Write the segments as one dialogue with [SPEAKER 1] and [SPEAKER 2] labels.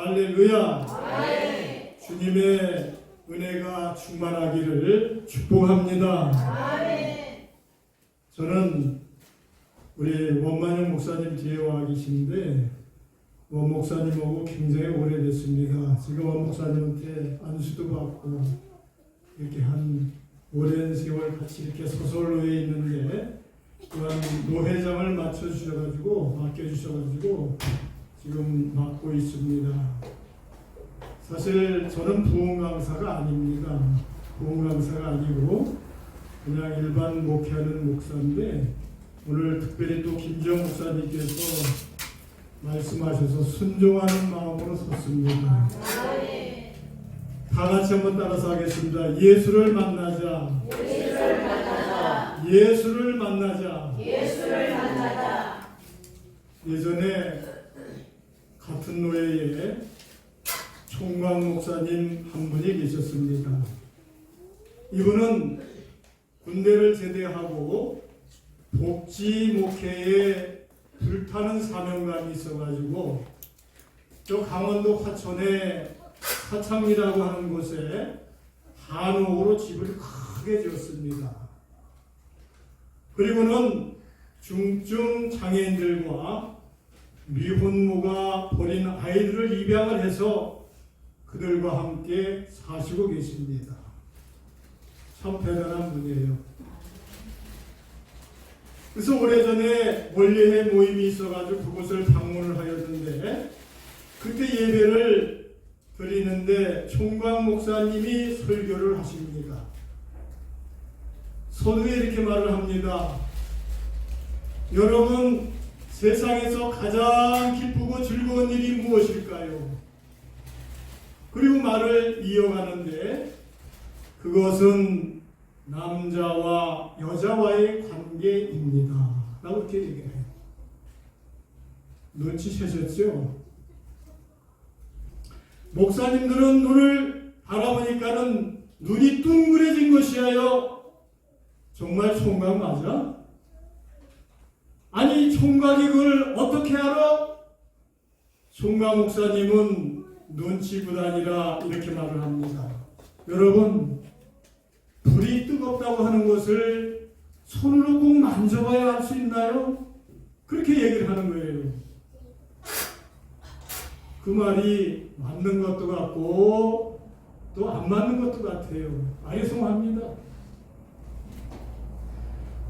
[SPEAKER 1] 할렐루야. 아멘. 주님의 은혜가 충만하기를 축복합니다. 아멘. 저는 우리 원만영 목사님 뒤에 와 계신데 원 목사님하고 굉장히 오래됐습니다. 지금 원 목사님한테 안수도 받고 이렇게 한 오랜 세월 같이 이렇게 소설로에 있는데 또한 노회장을 맡겨주셔가지고 지금 맡고 있습니다. 사실 저는 부흥 강사가 아닙니다. 부흥 강사가 아니고 그냥 일반 목회하는 목사인데 오늘 특별히 또 김지영 목사님께서 말씀하셔서 순종하는 마음으로 섰습니다. 다 같이 한번 따라서 하겠습니다. 예수를 만나자. 예수를 만나자. 예전에 같은 노예에 총광 목사님 한 분이 계셨습니다. 이분은 군대를 제대하고 복지 목회에 불타는 사명감이 있어가지고 저 강원도 화천에 사창리라고 하는 곳에 한옥으로 집을 크게 지었습니다. 그리고는 중증 장애인들과 미혼모가 버린 아이들을 입양을 해서 그들과 함께 사시고 계십니다. 참 대단한 분이에요. 그래서 오래전에 원리회 모임이 있어가지고 그곳을 방문을 하였는데 그때 예배를 드리는데 총광 목사님이 설교를 하십니다. 서두에 이렇게 말을 합니다. 여러분, 세상에서 가장 기쁘고 즐거운 일이 무엇일까요? 그리고 말을 이어가는데 그것은 남자와 여자와의 관계입니다. 라고 이렇게 얘기해요. 눈치채셨죠? 목사님들은 눈을 바라보니까는 눈이 둥그레진 것이에요. 정말 총각 맞아? 아니 총각이 그걸 어떻게 알아? 총각 목사님은 눈치가 아니라 이렇게 말을 합니다. 여러분, 불이 뜨겁다고 하는 것을 손으로 꼭 만져봐야 알 수 있나요? 그렇게 얘기를 하는 거예요. 그 말이 맞는 것도 같고 또 안 맞는 것도 같아요. 죄송합니다.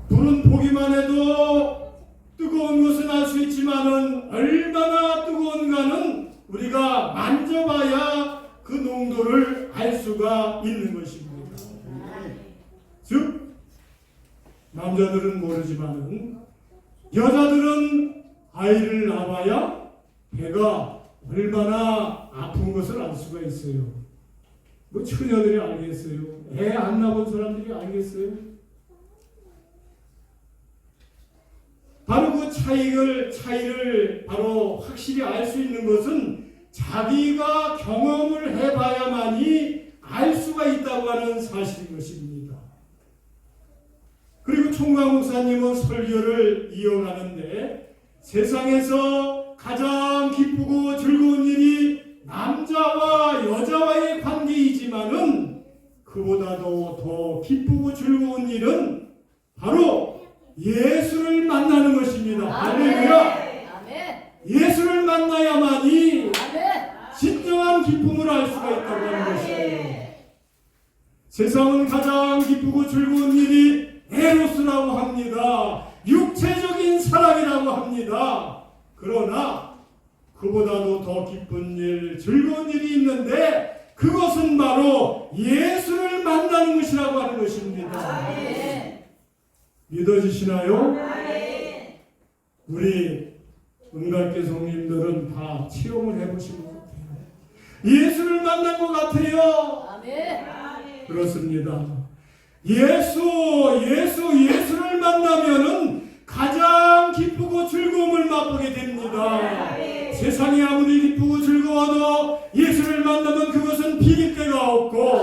[SPEAKER 1] 불은 보기만 해도 뜨거운 것은 알 수 있지만은 얼마나 뜨거운가는 우리가 만져봐야 그 농도를 알 수가 있는 것입니다. 즉 남자들은 모르지만은 여자들은 아이를 낳아야 배가 얼마나 아픈 것을 알 수가 있어요. 뭐 처녀들이 알겠어요? 애 안 낳은 사람들이 알겠어요? 바로 그 차이를 바로 확실히 알 수 있는 것은 자기가 경험을 해봐야만이 알 수가 있다고 하는 사실인 것입니다. 그리고 총각 목사님은 설교를 이어가는데 세상에서 가장 기쁘고 즐거운 일이 남자와 여자와의 관계이지만은 그보다도 더 기쁘고 즐거운 일은 바로 예수를 만나는 것입니다. 할렐루야. 예수를 만나야만이 진정한 기쁨을 알 수가 있다고 하는 것이에요. 세상은 가장 기쁘고 즐거운 일이 에로스라고 합니다. 육체적인 사랑이라고 합니다. 그러나 그보다도 더 기쁜 일, 즐거운 일이 있는데 그것은 바로 예수를 만나는 것이라고 하는 것입니다. 믿어지시나요? 우리 은갈계 성님들은 다 체험을 해보신 것 같아요. 예수를 만난 것 같아요. 그렇습니다. 예수를 만나면은 가장 기쁘고 즐거움을 맛보게 됩니다. 세상이 아무리 기쁘고 즐거워도 예수를 만나면 그것은 비길 데가 없고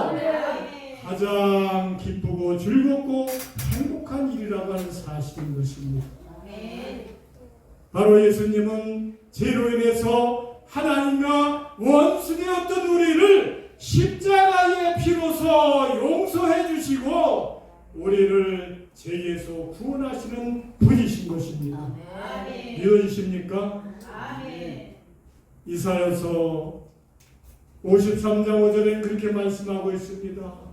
[SPEAKER 1] 가장 기쁘고 즐겁고 행복한 일이라고 하는 사실인 것입니다. 바로 예수님은 죄로 인해서 하나님과 원수되었던 우리를 십자가의 피로서 용서해 주시고 우리를 죄에서 구원하시는 분이신 것입니다.
[SPEAKER 2] 아멘.
[SPEAKER 1] 믿어지십니까?
[SPEAKER 2] 아멘.
[SPEAKER 1] 이사야서 53장 5절에 그렇게 말씀하고 있습니다.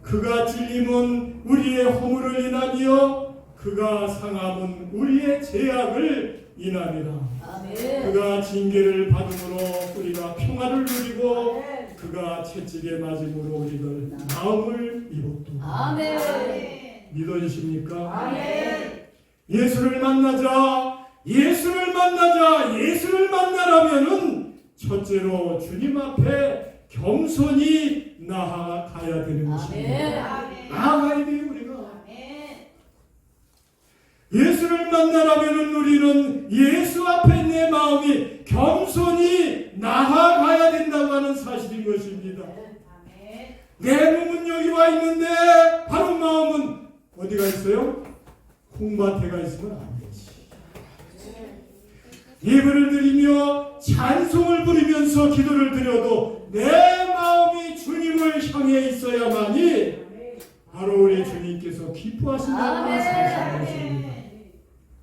[SPEAKER 1] 그가 찔림은 우리의 허물을 인하며 그가 상함은 우리의 죄악을 인하니라.
[SPEAKER 2] 아멘.
[SPEAKER 1] 그가 징계를 받음으로 우리가 평화를 누리고 그가 채찍에 맞음으로 우리들 마음을 입었도다.
[SPEAKER 2] 아멘.
[SPEAKER 1] 믿어지십니까?
[SPEAKER 2] 아멘.
[SPEAKER 1] 예수를 만나자, 예수를 만나자, 예수를 만나라면은 첫째로 주님 앞에 겸손히 나아가야 되는 것입니다.
[SPEAKER 2] 아멘.
[SPEAKER 1] 나아가야 돼요, 우리가.
[SPEAKER 2] 아멘.
[SPEAKER 1] 예수를 만나라면은 우리는 예수 앞에 내 마음이 겸손히 나아가야 된다고 하는 사실인 것입니다.
[SPEAKER 2] 아멘.
[SPEAKER 1] 내 몸은 여기 와 있는데 바로 마음은 어디가 있어요? 콩밭에가 있으면 안 되지. 예배를 드리며 찬송을 부리면서 기도를 드려도 내 마음이 주님을 향해 있어야만이 바로 우리 주님께서 기뻐하신다는 사실인 것입니다.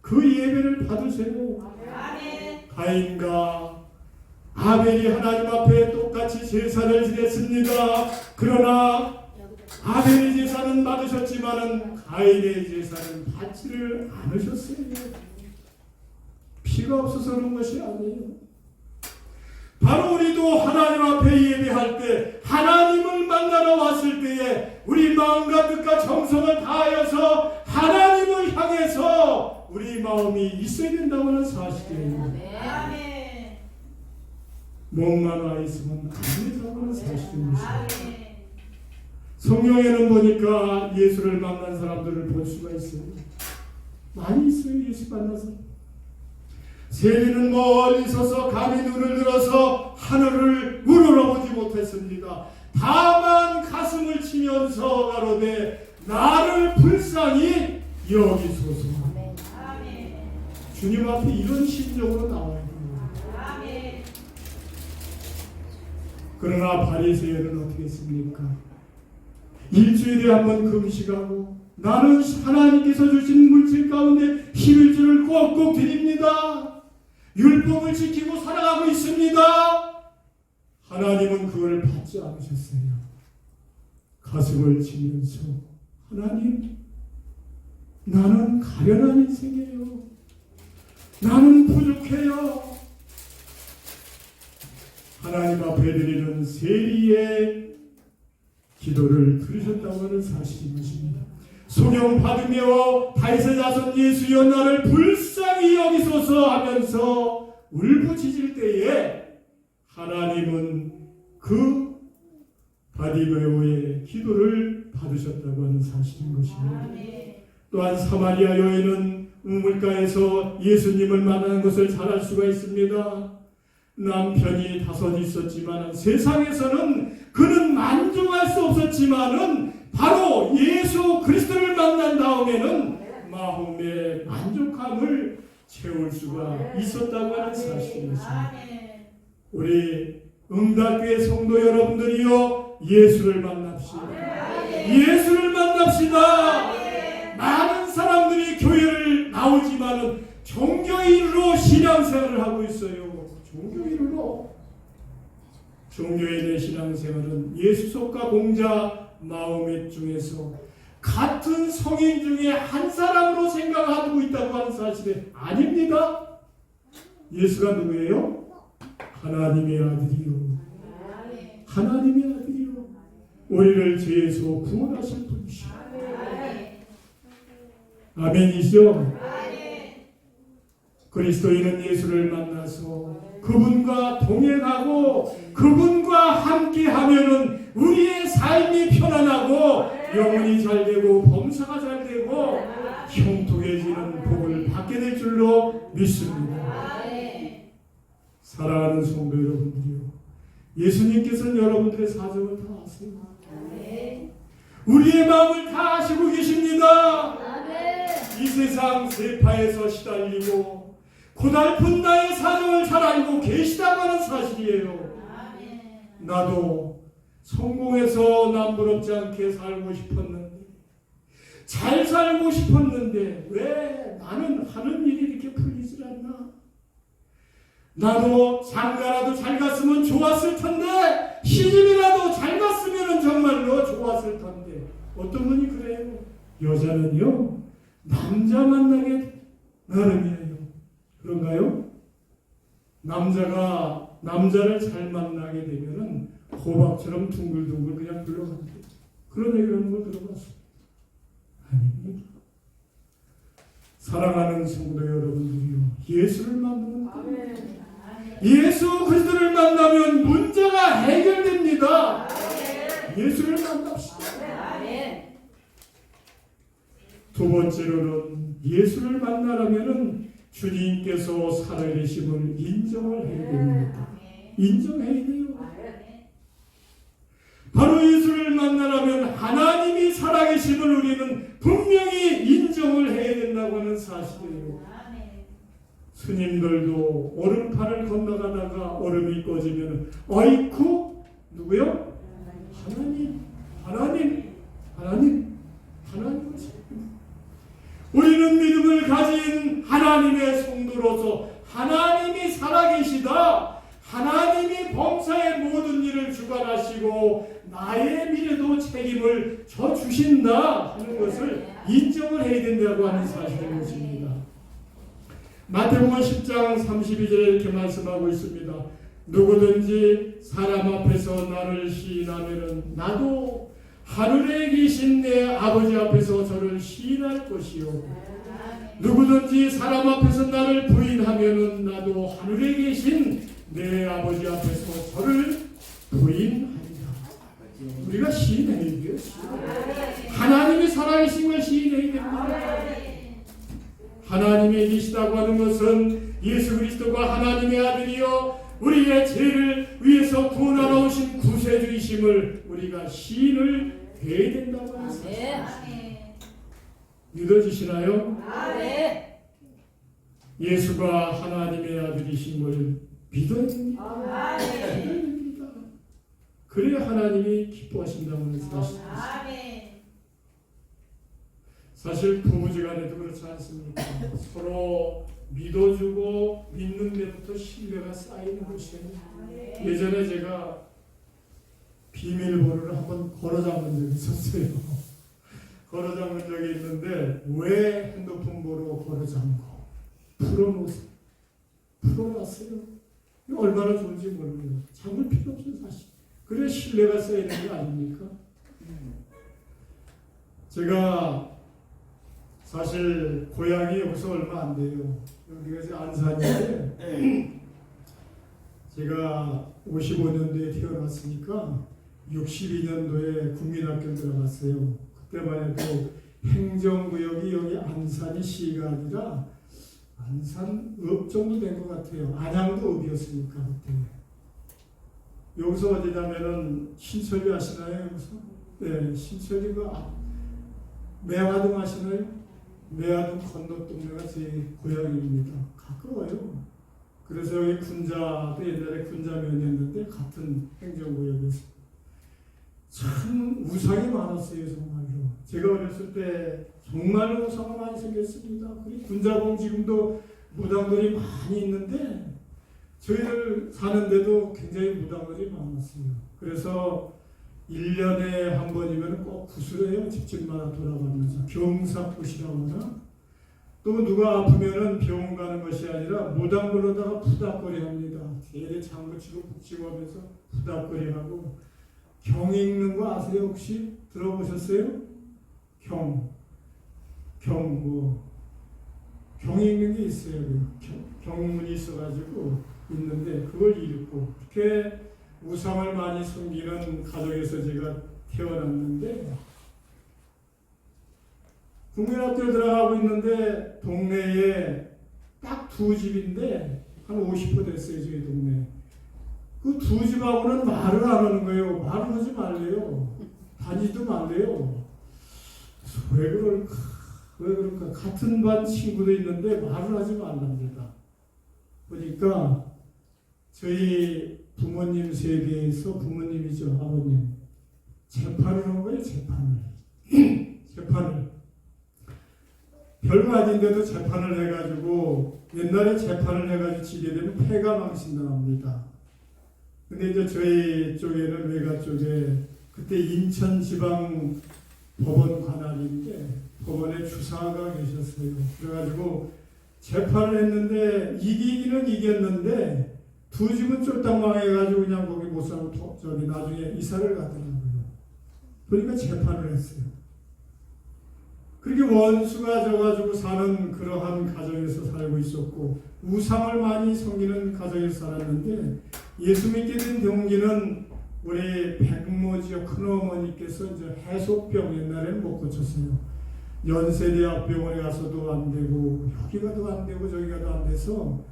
[SPEAKER 1] 그 예배를 받으세요.
[SPEAKER 2] 아멘.
[SPEAKER 1] 가인과 아벨이 하나님 앞에 똑같이 제사를 지냈습니다. 그러나 아벨의 제사는 받으셨지만은 가인의 제사는 받지를 않으셨어요. 피가 없어서 그런 것이 아니에요. 바로 우리도 하나님 앞에 예배할 때 하나님을 만나러 왔을 때에 우리 마음과 뜻과 정성을 다하여서 하나님을 향해서 우리 마음이 있어야 된다고 하는 사실이에요.
[SPEAKER 2] 아멘.
[SPEAKER 1] 몸만 와 있으면 안 된다고 하는 사실인 것입니다.
[SPEAKER 2] 아멘.
[SPEAKER 1] 성경에는 보니까 예수를 만난 사람들을 볼 수가 있어요. 많이 있어요. 예수 만나서. 세리는 멀리 서서 감히 눈을 들어서 하늘을 우러러보지 못했습니다. 다만 가슴을 치면서 가로되 나를 불쌍히 여기소서.
[SPEAKER 2] 아멘.
[SPEAKER 1] 주님 앞에 이런 심정으로 나와야 됩니다.
[SPEAKER 2] 아멘.
[SPEAKER 1] 그러나 바리새인은 어떻게 했습니까? 일주일에 한 번 금식하고 나는 하나님께서 주신 물질 가운데 11조를 꼭꼭 드립니다. 율법을 지키고 살아가고 있습니다. 하나님은 그걸 받지 않으셨어요. 가슴을 치면서 하나님, 나는 가련한 인생이에요. 나는 부족해요. 하나님 앞에 드리는 세리의 기도를 들으셨다고 하는 사실인 것입니다. 소경 받으며 다윗의 자손 예수여 나를 불쌍히 여기소서 하면서 울부짖을 때에 하나님은 그 바디메오의 기도를 받으셨다고 하는 사실인 것입니다. 또한 사마리아 여인은 우물가에서 예수님을 만나는 것을 잘 알 수가 있습니다. 남편이 5 있었지만 세상에서는 그는 만족할 수 없었지만은 바로 예수 그리스도를 만난 다음에는 마음의 만족함을 채울 수가 있었다고 하는 사실입니다. 우리 응답교회 성도 여러분들이요, 예수를 만납시다. 예수를 만납시다. 많은 사람들이 교회를 나오지만은 종교인으로 신앙생활을 하고 있어요. 종교인의 신앙생활은 예수속과 공자 마음의 중에서 같은 성인 중에 한 사람으로 생각하고 있다고 하는 사실이 아닙니다. 예수가 누구예요? 하나님의 아들이요. 하나님의 아들이요. 우리를 죄에서 구원하실 분이시오. 아멘이죠? 그리스도인은 예수를 만나서 그분과 동행하고 그분과 함께하면은 우리의 삶이 편안하고 영혼이 잘 되고 범사가 잘 되고 형통해지는 복을 받게 될 줄로 믿습니다. 사랑하는 성도 여러분들이요, 예수님께서는 여러분들의 사정을 다 아세요. 우리의 마음을 다 아시고 계십니다. 이 세상 세파에서 시달리고 고달픈 나의 사정을 잘 알고 계시다고 하는 사실이에요. 나도 성공해서 남부럽지 않게 살고 싶었는데, 잘 살고 싶었는데 왜 나는 하는 일이 이렇게 풀리질 않나? 나도 장가라도 잘 갔으면 좋았을 텐데, 시집이라도 잘 갔으면 정말로 좋았을 텐데. 어떤 분이 그래요? 여자는요 남자 만나게 나름이에요. 그런가요? 남자가 남자를 잘 만나게 되면은 호박처럼 둥글둥글 그냥 굴러간대. 그런 얘기를 하는 걸 들어봤어요. 아닙니다. 사랑하는 성도 여러분들이요, 예수를 만나면 예수 그리스도를 만나면 문제가 해결됩니다. 예수를 만납시다. 두 번째로는 예수를 만나려면은 주님께서 살아계심을 인정을 해야 됩니다. 인정해야 돼요. 바로 예수를 만나려면 하나님이 살아계심을 우리는 분명히 인정을 해야 된다고 하는 사실이에요. 스님들도 얼음판을 건너가다가 얼음이 꺼지면 어이쿠 누구요? 하나님 우리는 믿음을 가진 하나님의 성도로서 하나님이 살아계시다, 하나님이 범사의 모든 일을 주관하시고 나의 미래도 책임을 져주신다 하는 것을 인정을 해야 된다고 하는 사실인 것입니다. 마태복음 10장 32절에 이렇게 말씀하고 있습니다. 누구든지 사람 앞에서 나를 시인하면은 나도 하늘에 계신 내 아버지 앞에서 저를 시인할 것이요, 누구든지 사람 앞에서 나를 부인하면은 나도 하늘에 계신 내 아버지 앞에서 저를 부인하리라. 우리가 시인해야 돼요. 하나님이 살아계신 걸 시인해야 됩니다. 하나님이 계시다고 하는 것은 예수 그리스도가 하나님의 아들이요 우리의 죄를 위해서 구원하러 오신 구세주이심을 우리가 시인을 해야 된다고 하는 사실. 믿어지시나요? 예수가 하나님의 아들이신 걸 믿어야 됩니다. 그래야 하나님이 기뻐하신다고 하는 사실입니다. 사실 부부지간에도 그렇지 않습니까? 서로 믿어주고 믿는 데부터 신뢰가 쌓이는 것이에요. 예전에 제가 비밀번호를 한번 걸어잡은 적이 있었어요. 걸어잡은 적이 있는데 왜 핸드폰 번호 걸어잡고 풀어놨어요. 얼마나 좋은지 모르겠어요. 잡을 필요 없어요 사실. 그래 신뢰가 쌓이는 게 아닙니까? 제가 사실 고향이 여기서 얼마 안 돼요. 여기가 이제 안산인데 제가 55년도에 태어났으니까 62년도에 국민학교 들어갔어요. 그때만 해도 행정구역이 여기 안산이 시가 아니라 안산읍 정도 된 것 같아요. 안양도 읍이었으니까 그때. 여기서 어디냐면은 신철이 아시나요? 여기서? 네, 신철이가 매화동 아시나요? 매화동 건너 동네가 제 고향입니다. 가까워요. 그래서 여기 군자도 옛날에 군자면이었는데 같은 행정구역에서 참 우상이 많았어요. 정말로. 제가 어렸을 때 정말로 우상이 많이 생겼습니다. 군자봉 지금도 무당들이 많이 있는데 저희들 사는데도 굉장히 무당들이 많았어요. 그래서 1년에 한 번이면 꼭 구슬해요. 집집마다 돌아가면서 경사굿이라고 하나? 또 누가 아프면은 병원 가는 것이 아니라 무당불로다가 푸닥거리 합니다. 대대 장구치고 북치고 하면서 푸닥거리 하고. 경 읽는 거 아세요? 혹시 들어보셨어요? 경 읽는 게 있어요. 경문이 있어가지고 있는데 그걸 읽고 그렇게 우상을 많이 섬기는 가정에서 제가 태어났는데 국민학교에 들어가고 있는데 동네에 딱 두 집인데 한 50% 됐어요. 저희 동네. 그 두 집하고는 말을 안 하는 거예요. 말을 하지 말래요. 다니지도 말래요. 왜 그럴까? 같은 반 친구도 있는데 말을 하지 말랍니다. 보니까 저희 부모님 세대에서 부모님이죠. 아버님. 재판을 한 거예요. 재판을. 재판을. 별거 아닌데도 재판을 해가지고 옛날에 재판을 해가지고 지게 되면 패가 망신당합니다. 근데 이제 저희 쪽에는 외가 쪽에 그때 인천지방 법원 관할인데 법원에 주사가 계셨어요. 그래가지고 재판을 했는데 이기기는 이겼는데 두 집은 쫄딱 망해가지고 그냥 거기 못 살고 저기 나중에 이사를 가더라고요. 그러니까 재판을 했어요. 그렇게 원수가 져가지고 사는 그러한 가정에서 살고 있었고 우상을 많이 섬기는 가정에서 살았는데 예수 믿게 된 동기는 우리 백모지역 큰어머니께서 이제 해속병 옛날에는 못 고쳤어요. 연세대학병원에 가서도 안 되고 여기 가도 안 되고 저기 가도 안 돼서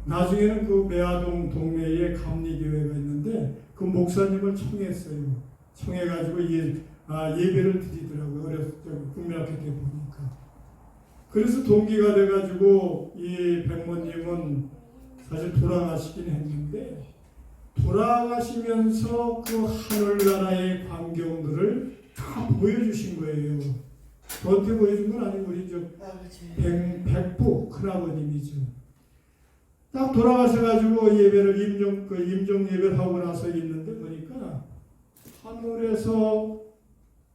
[SPEAKER 1] 나중에는 그 매화동 동네에 감리교회가 있는데 그 목사님을 청했어요. 청해가지고 예배를 드리더라고요. 어렸을 때 국민학교 때 보니까. 그래서 동기가 돼가지고 이 백모님은 사실 돌아가시긴 했는데 돌아가시면서 그 하늘나라의 광경들을 다 보여주신 거예요. 저한테 보여준 건 아니고 우리 백부 큰아버님이죠. 딱 돌아가셔가지고 예배를 임종 예배를 하고 나서 있는데 보니까 하늘에서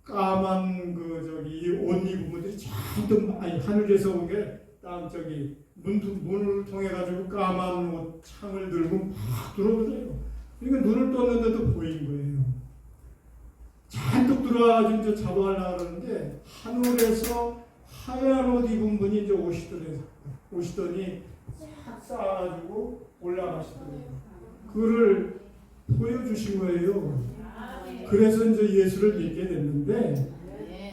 [SPEAKER 1] 까만 옷 입은 분들이 잔뜩 하늘에서 온 게 딱 문을 통해 가지고 까만 옷 창을 들고 막 들어오더래요. 그러니까 눈을 떴는데도 보인 거예요. 잔뜩 들어와가지고 이제 잡아가려고 그러는데 하늘에서 하얀 옷 입은 분이 이제 오시더니 싹 쌓아가지고 올라가시더래요. 그거를 보여주신 거예요. 그래서 이제 예수를 믿게 됐는데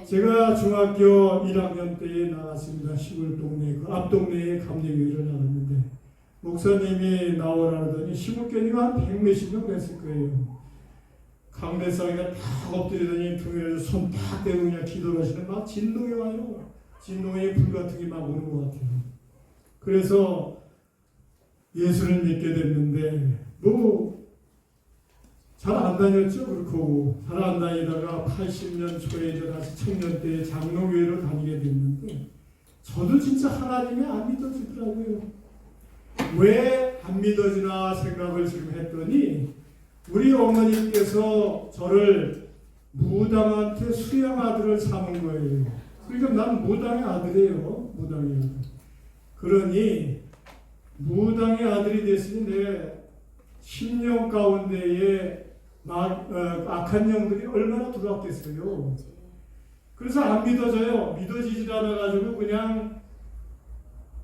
[SPEAKER 1] 제가 중학교 1학년 때에 나갔습니다. 시골 동네 그 앞 동네에 감리교회를 나갔는데 목사님이 나오라 하더니 시골교회가 한 100몇십 명 됐을 거예요. 강대상에다 딱 엎드리더니 등에서 손 딱 대고 그냥 기도를 하시는 막 진동이 와요. 진동에 불 같은 게 막 오는 것 같아요. 그래서 예수를 믿게 됐는데 잘 안 다녔죠. 그렇고 잘 안 다니다가 80년 초에 이제 다시 청년 때 장로교회를 다니게 됐는데 저도 진짜 하나님이 안 믿어지더라고요. 왜 안 믿어지나 생각을 지금 했더니 우리 어머니께서 저를 무당한테 수양 아들을 삼은 거예요. 그러니까 난 무당의 아들이에요. 무당의 아들. 그러니 무당의 아들이 됐으니 내 10년 가운데에 악한 영들이 얼마나 들어왔겠어요. 그래서 안 믿어져요. 믿어지지 않아가지고 그냥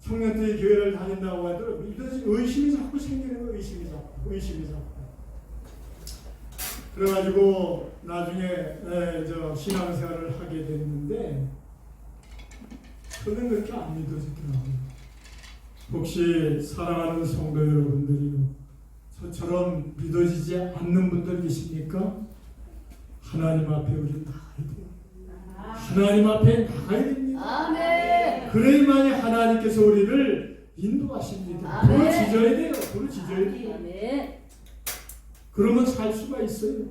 [SPEAKER 1] 청년 때 교회를 다닌다고 하더라도 의심이 자꾸 생기는 거예요. 의심이 자꾸. 그래가지고 나중에 신앙생활을 하게 됐는데 저는 그렇게 안 믿어지더라고요. 혹시 사랑하는 성도 여러분들이 저처럼 믿어지지 않는 분들 계십니까? 하나님 앞에 우리 나가야 돼요. 하나님 앞에 나가야 됩니다.
[SPEAKER 3] 아멘.
[SPEAKER 1] 그래야만이 하나님께서 우리를 인도하십니다. 부르짖어야 돼요. 부르짖어야 돼요.
[SPEAKER 3] 아멘.
[SPEAKER 1] 그러면 살 수가 있어요.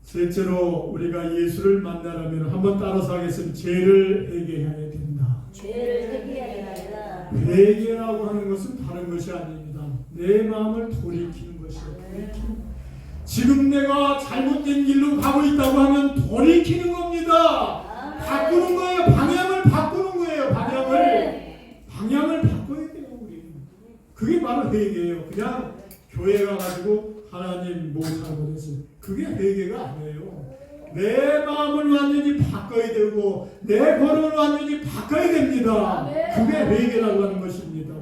[SPEAKER 1] 셋째로 우리가 예수를 만나려면 한번 따라서 하겠습니다. 죄를 회개해야 된다.
[SPEAKER 3] 죄를 회개해야 된다.
[SPEAKER 1] 회개라고 하는 것은 다른 것이 아닙니다. 내 마음을 돌이키는 것이에요. 지금 내가 잘못된 길로 가고 있다고 하면 돌이키는 겁니다. 바꾸는 거예요. 방향을 바꾸는 거예요. 방향을 바꿔야 돼요. 우리. 그게 바로 회개예요. 그냥 교회 가가지고 하나님 뭐 잘못했어요. 그게 회개가 아니에요. 내 마음을 완전히 바꿔야 되고 내 걸음을 완전히 바꿔야 됩니다. 그게 회개라고 하는 것입니다.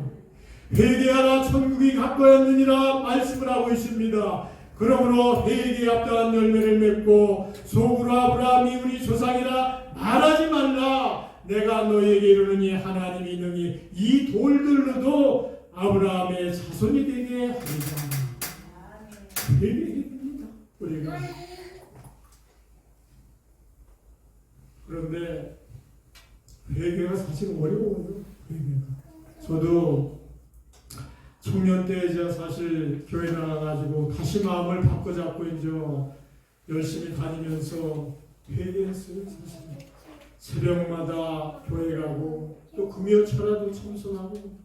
[SPEAKER 1] 회개하라 천국이 가까웠느니라 말씀을 하고 있습니다. 그러므로 회개에 합당한 열매를 맺고 속으로 아브라함이 우리 조상이라 말하지 말라. 내가 너에게 이르느니 하나님이 능히 이 돌들로도 아브라함의 자손이 되게 하리라. 회개입니다. 우리가. 그런데 회개가 사실 어려워요. 회개가. 저도 청년 때 이제 사실 교회 나가가지고 다시 마음을 바꿔잡고 이제 열심히 다니면서 회개했어요. 사실 새벽마다 교회 가고 또 금요 철야도 참석하고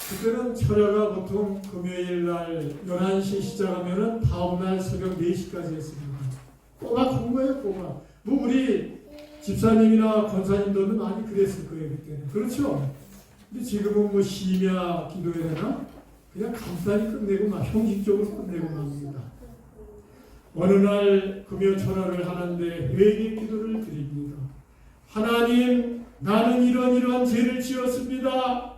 [SPEAKER 1] 그때는 철야가 보통 금요일 날 11시 시작하면은 다음날 새벽 4시까지 했습니다. 꼬박 한 거예요, 꼬박. 뭐 우리 집사님이나 권사님들도 많이 그랬을 거예요, 그때는. 그렇죠? 근데 지금은 뭐 심야 기도해야 되나? 그냥 간단히 끝내고 막 형식적으로 끝내고 맙니다. 어느 날 금요 철야를 하는데 회개 기도를 드립니다. 하나님, 나는 이런 죄를 지었습니다.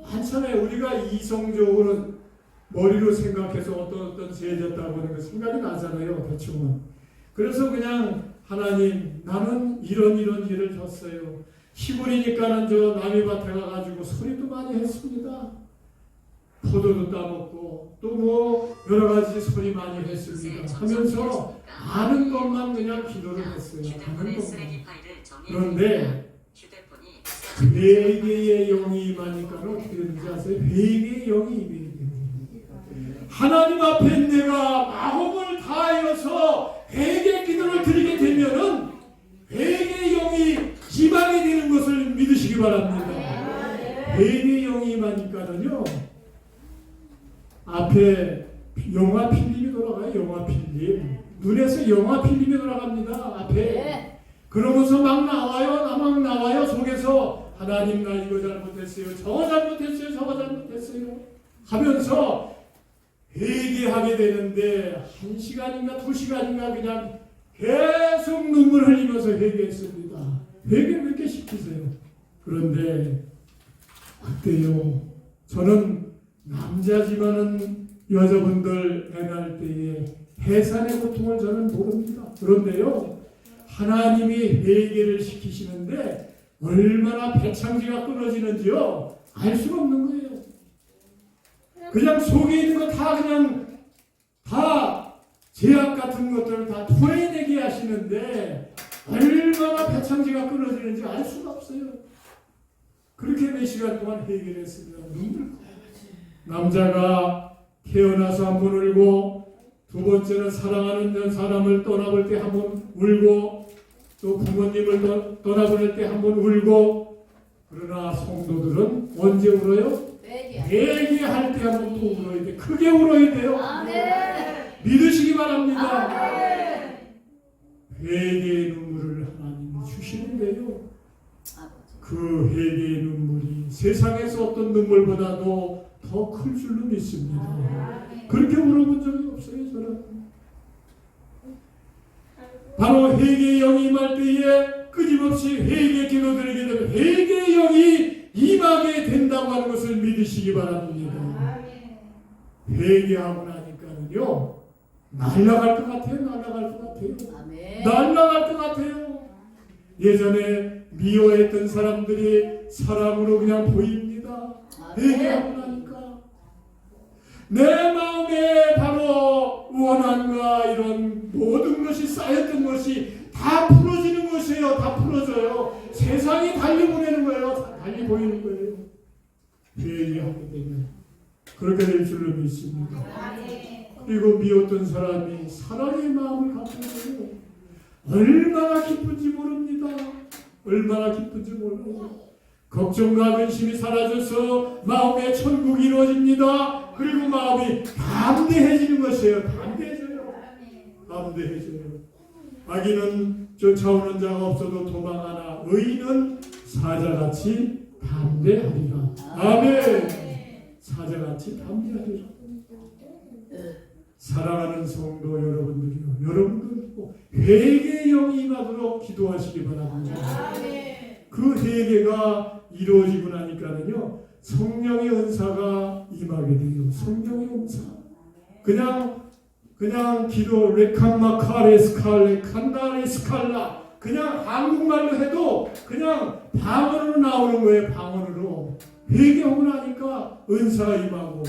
[SPEAKER 1] 한참에 우리가 이성적으로 머리로 생각해서 어떤 죄 졌다고 하는 거 생각이 나잖아요, 대충은. 그래서 그냥 하나님, 나는 이런 죄를 졌어요. 시골이니까는 저 남의 밭에 가가지고 소리도 많이 했습니다. 포도도 따먹고 또 뭐 여러 가지 소리 많이 했습니다. 하면서 아는 것만 그냥 기도를 했어요. 아는 것만. 그런데 회개의 영이 임하니까는 어떻게 되는지 아세요? 회개의 영이 임해요. 하나님 앞에 내가 마음을 다하여서 회개 기도를 드리게 되면은 회개의 영이 임하게 되는 것을 믿으시기 바랍니다. 회개의 영이 임하니까는요, 앞에 영화 필름이 돌아가요. 영화 필름. 눈에서 영화 필름이 돌아갑니다. 앞에. 그러면서 막 나와요. 속에서 하나님, 나 이거 잘못했어요. 저거 잘못했어요. 하면서 회개하게 되는데 1시간인가 2시간인가 그냥 계속 눈물 흘리면서 회개했습니다. 회개를 그렇게 시키세요. 그런데 그때요, 저는 남자지만은 여자분들 애날 때에 해산의 고통을 저는 모릅니다. 그런데요, 하나님이 회개를 시키시는데 얼마나 배창지가 끊어지는지요 알 수가 없는 거예요. 그냥 속에 있는 거 다 제약 같은 것들을 다 토해내게 하시는데 얼마나 배창지가 끊어지는지 알 수가 없어요. 그렇게 몇 시간 동안 회개를 했습니다. 남자가 태어나서 한 번 울고, 두 번째는 사랑하는 사람을 떠나볼 때 한 번 울고, 또 부모님을 떠나보낼 때 한 번 울고. 그러나 성도들은 언제 울어요? 회개할 때 한 번 또 울어야 돼. 크게 울어야 돼요. 믿으시기 바랍니다. 회개의 눈물을 하나님이 주시는데요, 그 회개의 눈물이 세상에서 어떤 눈물보다도 더 클 줄로 믿습니다. 그렇게 울어본 적이 없어요, 저는. 바로 회개의 영이 임할 때에 끊임없이 회개 기도드리게 되면 회개의 영이 임하게 된다고 하는 것을 믿으시기 바랍니다. 회개하고 나니까는요, 날아갈 것 같아요. 예전에 미워했던 사람들이 사랑으로 그냥 보입니다. 회개하고 나니까 내 마음에 바로 원한과 이런 모든 것이 쌓였던 것이 다 풀어지는 것이에요. 다 풀어져요. 세상이 달리 보내는 거예요. 달리 보이는 거예요. 회개하게 되면 그렇게 될 줄로 믿습니다. 그리고 미웠던 사람이 사랑의 마음을 갖게 되요, 얼마나 기쁜지 모릅니다. 걱정과 근심이 사라져서 마음의 천국이 이루어집니다. 그리고 마음이 담대해지는 것이에요. 담대해져요. 악인은 쫓아오는 자가 없어도 도망하나 의인은 사자같이 담대하리라. 아멘. 사자같이 담대하리라. 사랑하는 성도 여러분들이요, 여러분들 꼭 회개의 영이 임하도록 기도하시기 바랍니다. 그 회개가 이루어지고 나니까는요, 성령의 은사가 임하게 돼요. 성령의 은사. 그냥 기도 레칸마카레스칼레 칸다레스칼라, 그냥 한국말로 해도 그냥 방언으로 나오는 거예요. 방언으로 회개하고 나니까 은사가 임하고,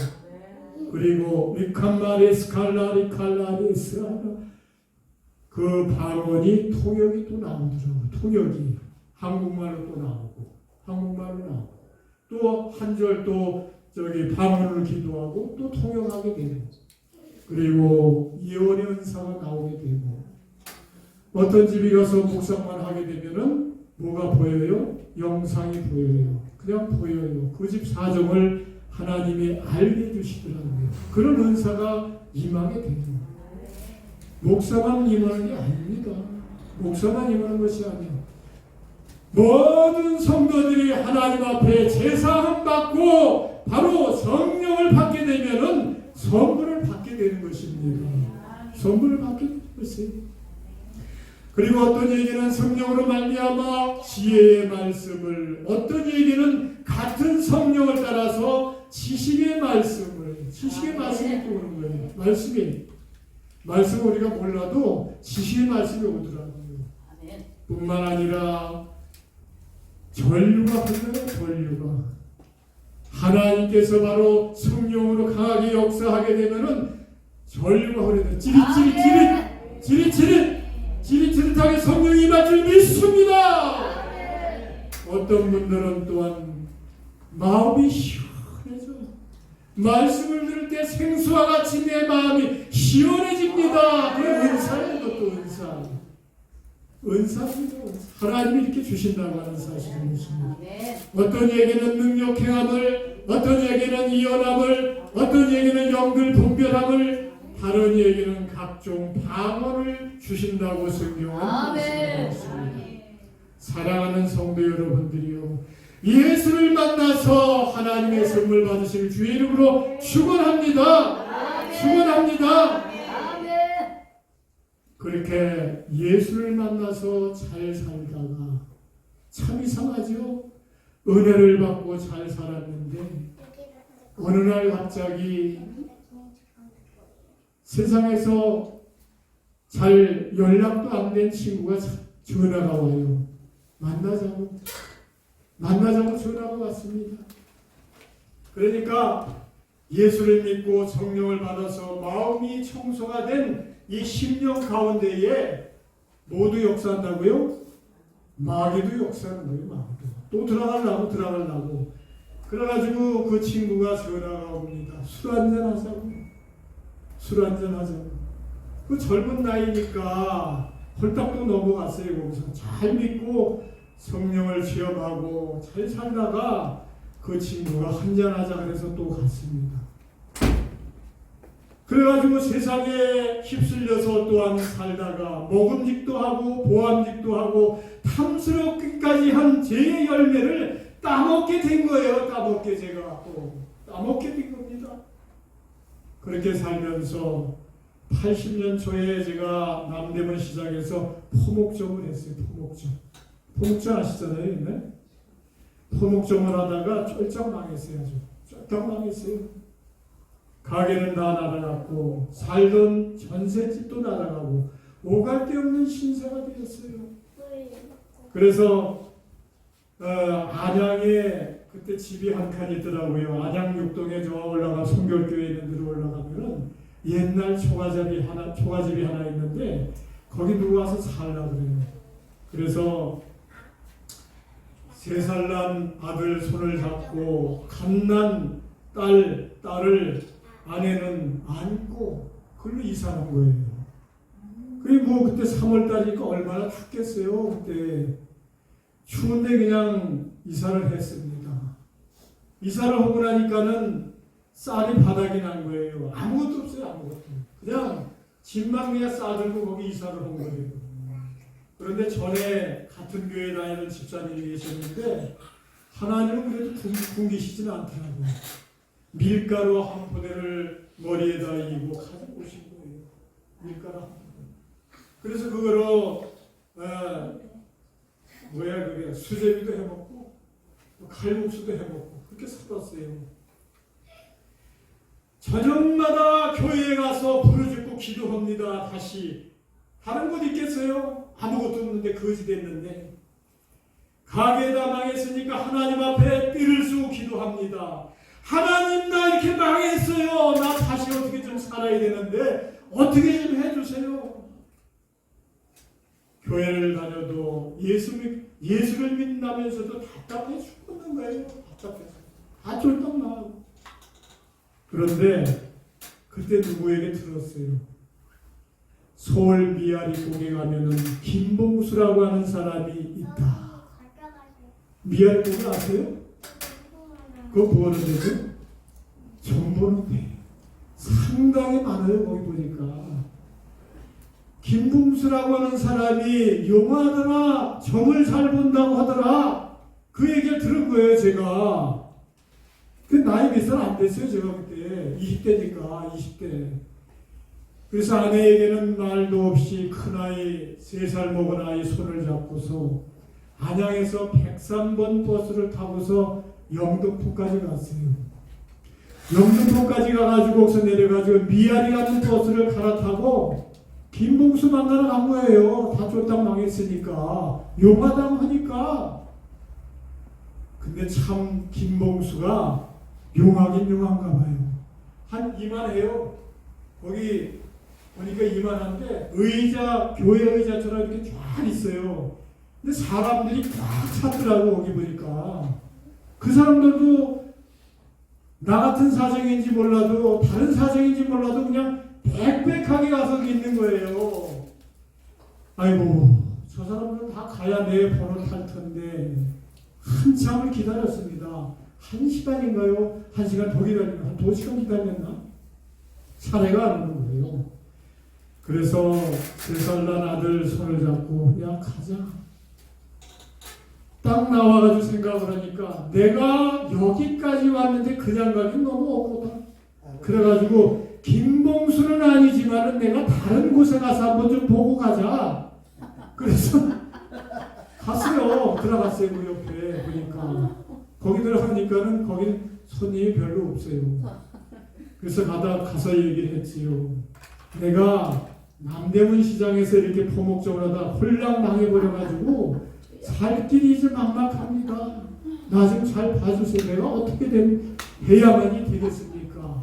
[SPEAKER 1] 그리고 리칸마레스칼라리칼라레스라, 그 방언이 통역이 또 나오더라고요. 통역이 한국말로 또 나오고, 또 한 절 또 방언을 기도하고 또 통역하게 되고, 그리고 예언의 은사가 나오게 되고, 어떤 집에 가서 묵상만 하게 되면은 뭐가 보여요? 영상이 보여요. 그냥 보여요. 그 집 사정을 하나님이 알게 해주시더라고요. 그런 은사가 임하게 됩니다. 목사만 임하는 게 아닙니다. 목사만 임하는 것이 아니에요. 모든 성도들이 하나님 앞에 제사함 받고 바로 성령을 받게 되면은 선물을 받게 되는 것입니다. 선물을 받게 되는 것이에요. 그리고 어떤 얘기는 성령으로 말미암아 지혜의 말씀을, 어떤 얘기는 같은 성령을 따라서 지식의 말씀이 또 오는 거예요. 말씀 우리가 몰라도 지식의 말씀이 오더라고요. 뿐만 아니라 전류가 흘러요. 전류가 하나님께서 바로 성령으로 강하게 역사하게 되면은 전류가 흐르는 지릿지릿하게 성령이 임할 줄 믿습니다. 어떤 분들은 또한 마음이 시원해져요. 말씀을 들을 때 생수와 같이 내 마음이 시원해집니다. 그 은사예요. 또 은사입니다. 하나님이 이렇게 주신다고 하는 사실인 것입니다. 어떤 얘기는 능력 행함을, 어떤 얘기는 이언함을, 어떤 얘기는 영들 분별함을, 다른 얘기는 각종 방언을 주신다고 성경은 말씀하셨습니다. 사랑하는 성도 여러분들이요, 예수를 만나서 하나님의 선물 받으실 주의 이름으로 축원합니다. 축원합니다. 그렇게 예수를 만나서 잘 살다가 참 이상하죠. 은혜를 받고 잘 살았는데 어느 날 갑자기 세상에서 잘 연락도 안 된 친구가 전화가 와요. 만나자고 전화가 왔습니다. 그러니까 예수를 믿고 성령을 받아서 마음이 청소가 된 이 10년 가운데에 모두 역사한다고요? 마귀도 역사하는 거예요. 마귀도. 또 들어가려고. 그래가지고 그 친구가 전화가 옵니다. 술 한잔 하자고. 그 젊은 나이니까 홀딱도 넘어갔어요. 거기서 잘 믿고 성령을 취업하고 잘 살다가 그 친구가 한잔하자 그래서 또 갔습니다. 그래가지고 세상에 휩쓸려서 또한 살다가 먹음직도 하고 보암직도 하고 탐스럽기까지 한 죄의 열매를 따먹게 된 거예요. 제가 또 따먹게 된 겁니다. 그렇게 살면서 80년 초에 제가 남대문 시장에서 포목점을 했어요. 포목점 아시잖아요. 네? 포목점을 하다가 쫄딱 망했어요. 가게는 다 날아갔고 살던 전셋집도 날아가고 오갈 데 없는 신세가 되었어요. 그래서 안양에 그때 집이 한 칸 있더라고요. 안양 육동에 저 올라가 송결교회 있는 데로 올라가면은 옛날 초가집이 하나 있는데 거기 누구 와서 살라 그래요. 그래서 3살 난 아들 손을 잡고 갓난 딸을 아내는 안고 그걸로 이사한 거예요. 그게 그때 3월달이니까 얼마나 춥겠어요. 그때 추운데 그냥 이사를 했습니다. 이사를 하고 나니까는 쌀이 바닥이 난 거예요. 아무것도 없어요. 그냥 집만 그냥 싸들고 거기 이사를 한 거예요. 그런데 전에 같은 교회 다니는 집사님이 계셨는데 하나님은 그래도 굶기시지는 않더라고요. 밀가루 한 포대를 머리에다 이고 가지고 오신 거예요. 밀가루 한 포대. 그래서 그거로 수제비도 해먹고 칼국수도 해먹고 그렇게 살았어요. 저녁마다 교회에 가서 부르짖고 기도합니다. 다시 다른 곳 있겠어요? 아무것도 없는데 거지 됐는데 가게에다 망했으니까 하나님 앞에 띠를 쓰고 기도합니다. 하나님 나 이렇게 망했어요. 나 다시 어떻게 좀 살아야 되는데 어떻게 좀 해주세요. 교회를 다녀도 예수를 믿는다면서도 답답해 죽는 거예요. 답답해서 다 쫄딱 나가고 그런데 그때 누구에게 들었어요? 서울 미아리곡에 가면은 김봉수라고 하는 사람이 있다. 미아리곡을 아세요? 그거 뭐하는 데죠? 정보는데 상당히 많아요. 거기 보니까 김봉수라고 하는 사람이 용하더라, 점을 잘 본다고 하더라, 그 얘기를 들은 거예요. 제가 그 나이 몇 살 안 됐어요. 제가 그때 20대니까 20대. 그래서 아내에게는 말도 없이 큰아이 3살 먹은 아이 손을 잡고서 안양에서 103번 버스를 타고서 영등포까지 갔어요. 영등포까지 가가지고 거기서 내려가지고 미아리 가는 버스를 갈아타고 김봉수 만나러 간 거예요. 다 쫄딱 망했으니까 용하다고 하니까. 근데 참 김봉수가 용하긴 용한가 봐요. 한 이만해요. 거기 보니까 이만한데 의자, 교회 의자처럼 이렇게 쫙 있어요. 근데 사람들이 꽉 찼더라고. 거기 보니까 그 사람들도 나 같은 사정인지 몰라도 다른 사정인지 몰라도 그냥 빽빽하게 가서 있는 거예요. 아이고, 저 사람들은 다 가야 내 번호 탈 텐데 한참을 기다렸습니다. 1시간인가요? 1시간 더 기다렸나? 한 2시간 기다렸나? 차례가 안 오는 거예요. 그래서 3살 난 아들 손을 잡고 야 가자. 딱 나와가지고 생각을 하니까 내가 여기까지 왔는데 그냥 가긴 너무 억울하다. 그래가지고 김봉수는 아니지만은 내가 다른 곳에 가서 한번 좀 보고 가자. 그래서 갔어요. 들어갔어요. 그 옆에 보니까 거기 들어가니까는 거기 손님이 별로 없어요. 그래서 가서 얘기를 했지요. 내가 남대문 시장에서 이렇게 포목적을 하다 홀랑 당해버려가지고 살 길이 좀 막막합니다. 나 좀 잘 봐주세요. 내가 어떻게 해야만이 되겠습니까?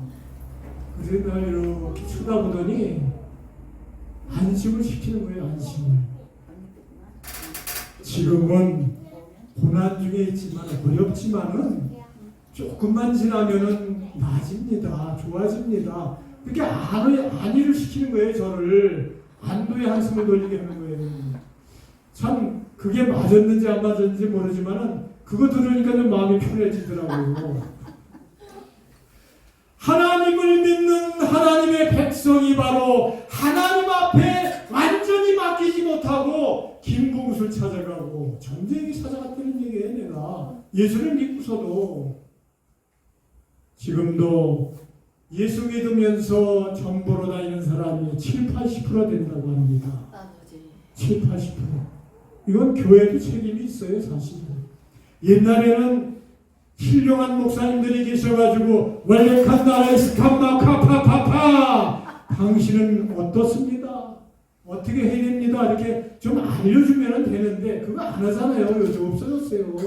[SPEAKER 1] 그래서 날 이렇게 쳐다보더니 안심을 시키는 거예요. 안심을. 지금은 고난 중에 있지만 어렵지만은 조금만 지나면은 나아집니다. 좋아집니다. 그렇게 안위를 시키는 거예요. 저를 안도의 한숨을 돌리게 하는 거예요. 참 그게 맞았는지 안 맞았는지 모르지만은 그거 들으니까 좀 마음이 편해지더라고요. 하나님을 믿는 하나님의 백성이 바로 하나님 앞에 완전히 맡기지 못하고 김봉수를 찾아가고 전쟁이 찾아갔다는 얘기예요. 내가 예수를 믿고서도 지금도 예수 믿으면서 전보로 다니는 사람이 70~80% 된다고 합니다. 70~80%. 이건 교회도 책임이 있어요. 사실 옛날에는 훌륭한 목사님들이 계셔가지고 완력한 나라에서 캄마카파파파 당신은 어떻습니다? 어떻게 해야 됩니다? 이렇게 좀 알려주면 되는데 그거 안 하잖아요. 요즘 없어졌어요.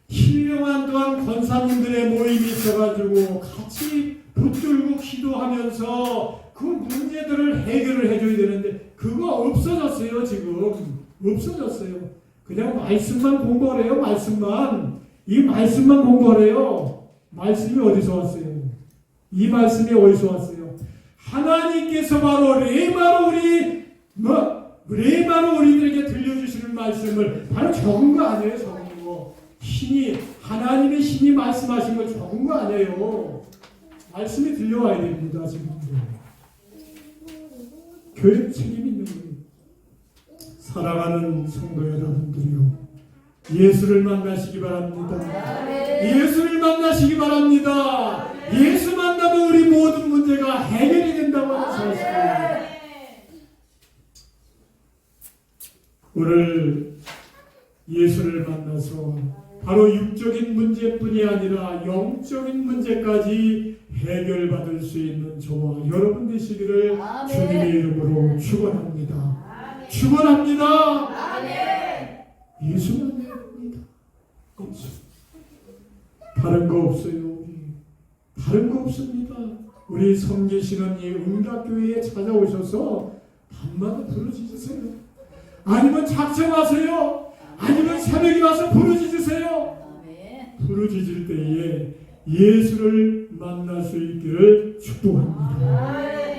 [SPEAKER 1] 훌륭한 또한 권사님들의 모임이 있어가지고 같이 붙들고 기도하면서 그 문제들을 해결을 해줘야 되는데 그거 없어졌어요. 지금 없어졌어요. 그냥 말씀만 공부하래요. 이 말씀만 공부하래요. 말씀이 어디서 왔어요? 이 말씀이 어디서 왔어요? 하나님께서 바로 레마로 우리들에게 들려주시는 말씀을 바로 적은 거 아니에요. 적은 거. 하나님의 신이 말씀하신 거 적은 거 아니에요. 말씀이 들려와야 됩니다. 지금도. 교육 책임이 있는 거예요. 사랑하는 성도 여러분들이요. 예수를 만나시기 바랍니다. 예수를 만나시기 바랍니다. 예수 만나면 우리 모든 문제가 해결이 된다고 하는 사실입니다. 오늘 예수를 만나서 바로 육적인 문제뿐이 아니라 영적인 문제까지 해결받을 수 있는 저와 여러분 되시기를 주님의 이름으로 축원합니다. 축원합니다. 예수만 합니다. 다른 거 없어요. 다른 거 없습니다. 우리 섬기시는 이 응답교회에 찾아오셔서 밤마다 부르짖으세요. 아니면 작정하세요. 아니면 새벽에 와서 부르짖으세요. 부르짖을 때에 예수를 만날 수 있기를 축복합니다.
[SPEAKER 2] 아멘.